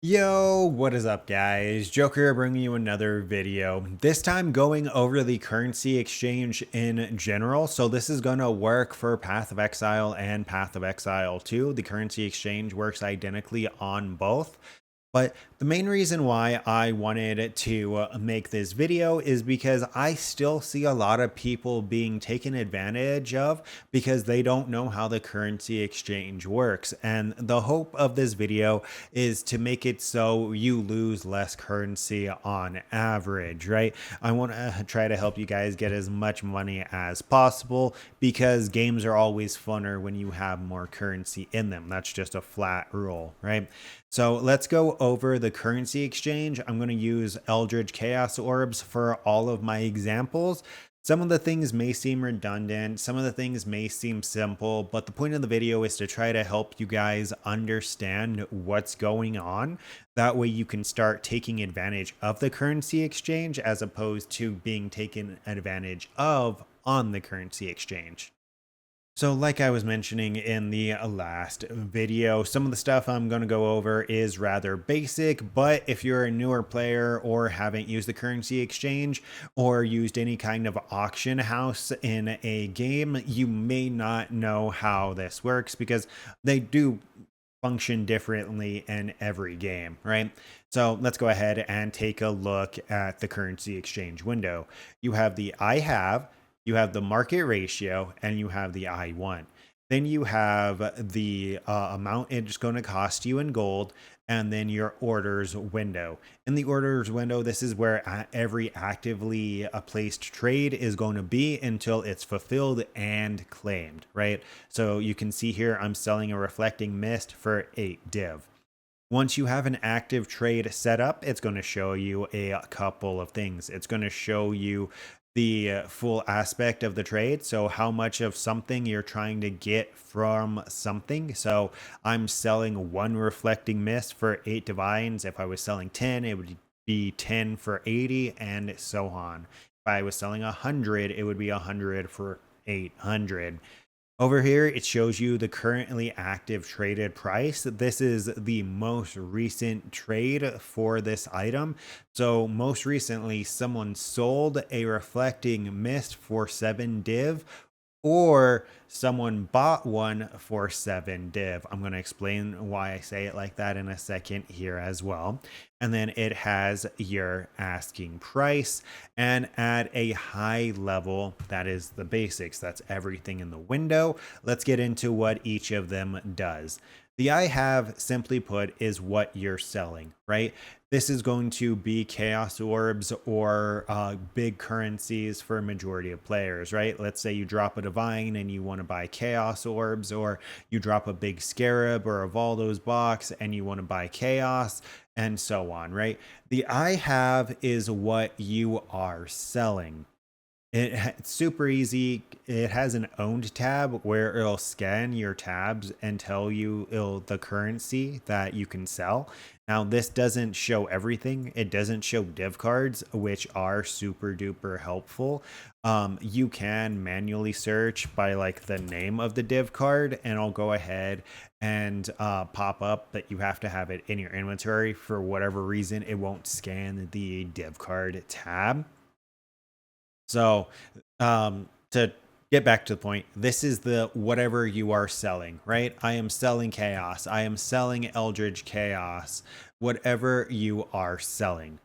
Yo, what is up guys? Joker bringing you another video. This time going over the currency exchange in general. So this is going to work for Path of Exile and Path of Exile 2. The currency exchange works identically on both. But the main reason why I wanted to make this video is because I still see a lot of people being taken advantage of because they don't know how the currency exchange works. And the hope of this video is to make it so you lose less currency on average, right? I want to try to help you guys get as much money as possible because games are always funner when you have more currency in them. That's just a flat rule, right? So let's go over the currency exchange. I'm going to use Eldritch Chaos Orbs for all of my examples. Some of the things may seem redundant, some of the things may seem simple, but the point of the video is to try to help you guys understand what's going on. That way you can start taking advantage of the currency exchange as opposed to being taken advantage of on the currency exchange. So like I was mentioning in the last video, some of the stuff I'm going to go over is rather basic, but if you're a newer player or haven't used the currency exchange or used any kind of auction house in a game, you may not know how this works because they do function differently in every game, right? So let's go ahead and take a look at the currency exchange window. You have the I have, you have the market ratio, and you have the I want. Then you have the amount it's going to cost you in gold, and then your orders window. In the orders window, this is where every actively placed trade is going to be until it's fulfilled and claimed, right? So you can see here, I'm selling a reflecting mist for 8 div. Once you have an active trade set up, it's going to show you a couple of things. It's going to show you the full aspect of the trade. So how much of something you're trying to get from something. So I'm selling 1 reflecting mist for 8 divines. If I was selling 10, it would be 10 for 80 and so on. If I was selling 100, it would be 100 for 800. Over here, it shows you the currently active traded price. This is the most recent trade for this item. So most recently, someone sold a reflecting mist for 7 div, or someone bought one for 7 div. I'm going to explain why I say it like that in a second here as well. And then it has your asking price, and at a high level, that is the basics. That's everything in the window. Let's get into what each of them does. The I have, simply put, is what you're selling, right? This is going to be chaos orbs or big currencies for a majority of players, right? Let's say you drop a divine and you want to buy chaos orbs, or you drop a big scarab or a Valdo's box and you want to buy chaos, and so on, right? The I have is what you are selling. It's super easy. It has an owned tab where it'll scan your tabs and tell you the currency that you can sell. Now, this doesn't show everything. It doesn't show div cards, which are super duper helpful. You can manually search by like the name of the div card, and I'll go ahead and pop up that you have to have it in your inventory. For whatever reason, it won't scan the div card tab. So, to get back to the point, this is the whatever you are selling, right? I am selling chaos. I am selling Eldritch Chaos, whatever you are selling.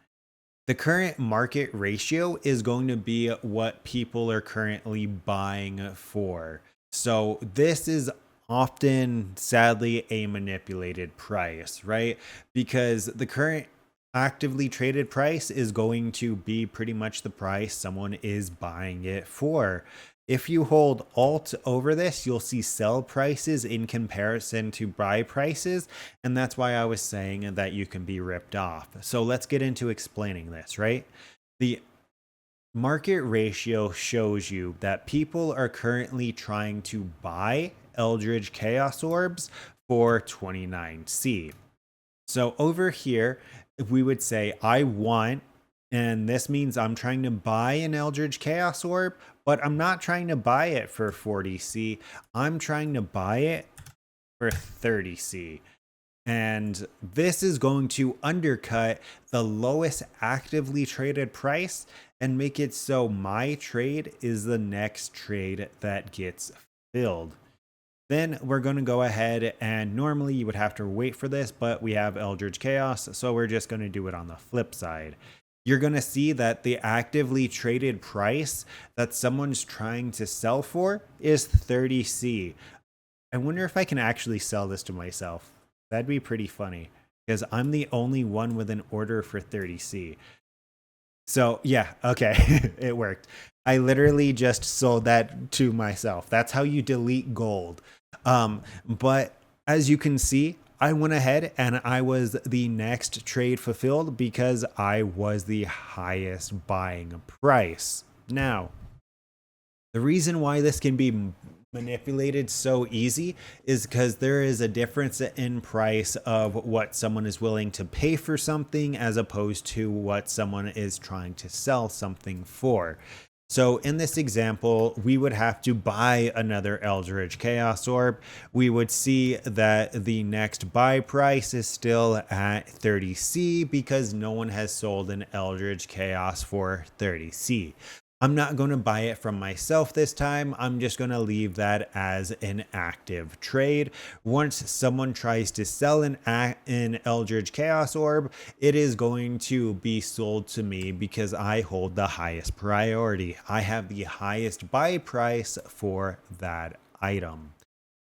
The current market ratio is going to be what people are currently buying for. So this is often, sadly, a manipulated price, right? Because the current actively traded price is going to be pretty much the price someone is buying it for. If you hold Alt over this, you'll see sell prices in comparison to buy prices, and that's why I was saying that you can be ripped off. So let's get into explaining this, right? The market ratio shows you that people are currently trying to buy Eldritch Chaos Orbs for 29C. So over here, we would say I want, and this means I'm trying to buy an Eldritch Chaos Orb, but I'm not trying to buy it for 40C. I'm trying to buy it for 30C. And this is going to undercut the lowest actively traded price and make it so my trade is the next trade that gets filled. Then we're going to go ahead, and normally you would have to wait for this, but we have Eldritch Chaos, so we're just going to do it on the flip side. You're going to see that the actively traded price that someone's trying to sell for is 30C. I wonder if I can actually sell this to myself. That'd be pretty funny because I'm the only one with an order for 30C. So yeah, okay, it worked. I literally just sold that to myself. That's how you delete gold. But as you can see, I went ahead and I was the next trade fulfilled because I was the highest buying price. Now, the reason why this can be manipulated so easy is because there is a difference in price of what someone is willing to pay for something as opposed to what someone is trying to sell something for. So in this example, we would have to buy another Eldritch Chaos Orb. We would see that the next buy price is still at 30C because no one has sold an Eldritch Chaos for 30C. I'm not going to buy it from myself this time. I'm just going to leave that as an active trade. Once someone tries to sell an Eldritch Chaos Orb, it is going to be sold to me because I hold the highest priority. I have the highest buy price for that item.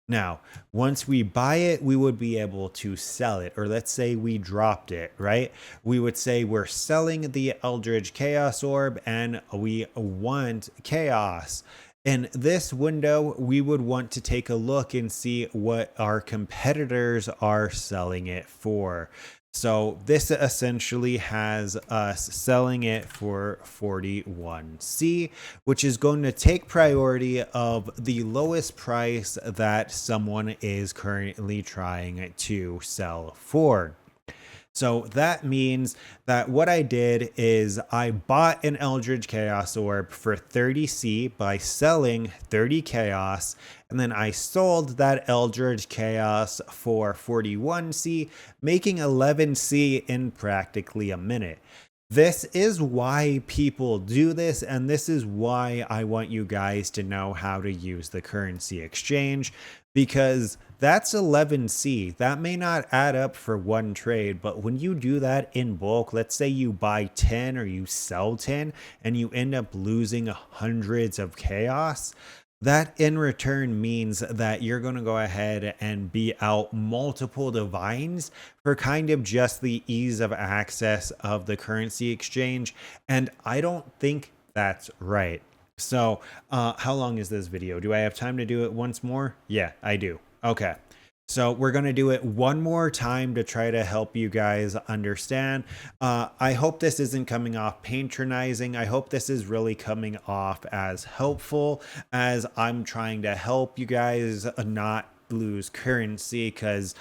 Now, once we buy it, we would be able to sell it. Or let's say we dropped it, right? We would say we're selling the Eldritch Chaos Orb and we want Chaos. In this window, we would want to take a look and see what our competitors are selling it for. So this essentially has us selling it for 41C, which is going to take priority of the lowest price that someone is currently trying to sell for. So that means that what I did is I bought an Eldritch Chaos Orb for 30C by selling 30 Chaos, and then I sold that Eldritch Chaos for 41C, making 11C in practically a minute. This is why people do this, and this is why I want you guys to know how to use the currency exchange, because that's 11C. That may not add up for one trade, but when you do that in bulk, let's say you buy 10 or you sell 10 and you end up losing hundreds of chaos, that in return means that you're going to go ahead and be out multiple divines for kind of just the ease of access of the currency exchange. And I don't think that's right. So how long is this video? Do I have time to do it once more? Yeah, I do. Okay. So we're going to do it one more time to try to help you guys understand. I hope this isn't coming off patronizing. I hope this is really coming off as helpful as I'm trying to help you guys not lose currency, because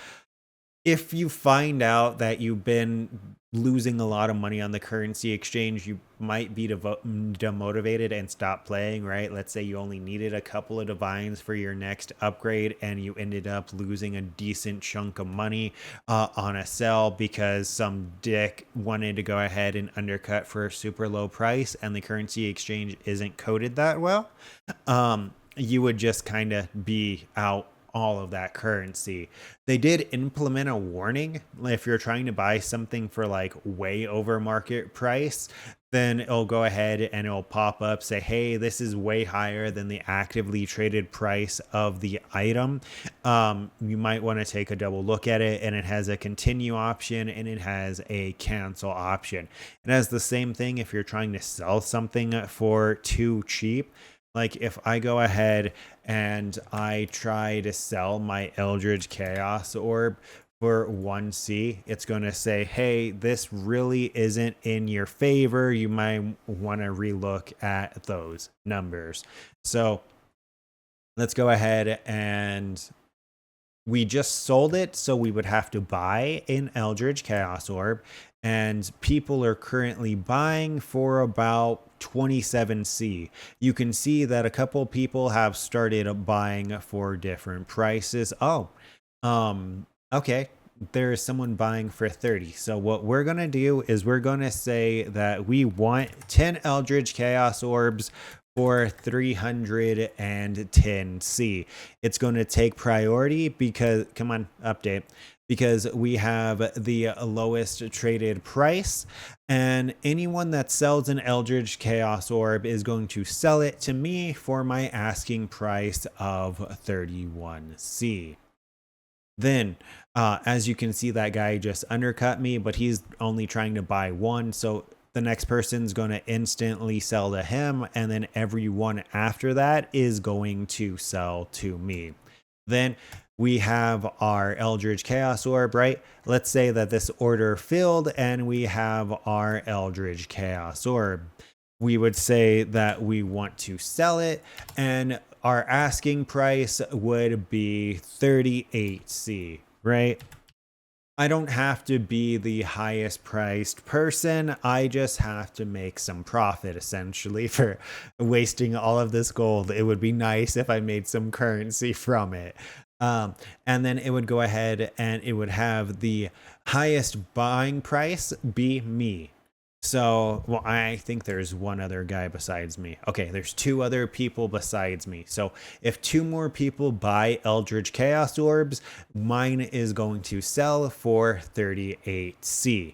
if you find out that you've been losing a lot of money on the currency exchange, you might be demotivated and stop playing, right? Let's say you only needed a couple of divines for your next upgrade and you ended up losing a decent chunk of money on a sell because some dick wanted to go ahead and undercut for a super low price and the currency exchange isn't coded that well. You would just kind of be out all of that currency. They did implement a warning if you're trying to buy something for like way over market price, then it'll go ahead and it'll pop up, say, hey, this is way higher than the actively traded price of the item. You might want to take a double look at it, and it has a continue option and it has a cancel option. It has the same thing if you're trying to sell something for too cheap. Like if I go ahead and I try to sell my Eldritch Chaos Orb for 1C, it's going to say, hey, this really isn't in your favor. You might want to relook at those numbers. So let's go ahead and we just sold it, so we would have to buy an Eldritch Chaos Orb, and people are currently buying for about 27C. You can see that a couple people have started buying for different prices. Oh, okay. there is someone buying for 30. So what we're going to do is we're going to say that we want 10 Eldritch Chaos Orbs for 310C. It's going to take priority because, come on, update, because we have the lowest traded price, and anyone that sells an Eldritch Chaos Orb is going to sell it to me for my asking price of 31C. Then, as you can see, that guy just undercut me, but he's only trying to buy one. So the next person's going to instantly sell to him. And then everyone after that is going to sell to me. Then we have our Eldritch Chaos Orb, right? Let's say that this order filled and we have our Eldritch Chaos Orb. We would say that we want to sell it, and our asking price would be 38C, right? I don't have to be the highest priced person. I just have to make some profit essentially for wasting all of this gold. It would be nice if I made some currency from it. And then it would go ahead and it would have the highest buying price be me. So, well, I think there's one other guy besides me. Okay, there's two other people besides me. So if two more people buy Eldritch Chaos Orbs, mine is going to sell for 38C.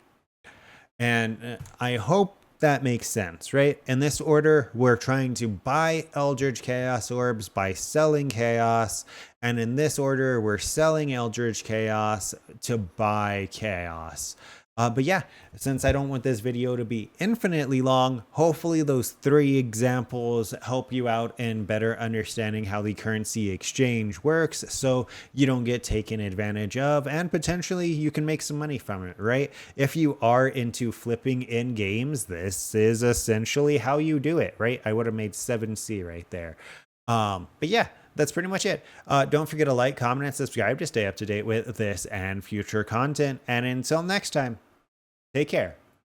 And I hope that makes sense, right? In this order, we're trying to buy Eldritch Chaos Orbs by selling Chaos. And in this order, we're selling Eldritch Chaos to buy Chaos. But yeah, since I don't want this video to be infinitely long, hopefully those 3 examples help you out in better understanding how the currency exchange works so you don't get taken advantage of and potentially you can make some money from it, right? If you are into flipping in games, this is essentially how you do it, right? I would have made 7C right there. But yeah, that's pretty much it. Don't forget to like, comment, and subscribe to stay up to date with this and future content. And until next time, take care.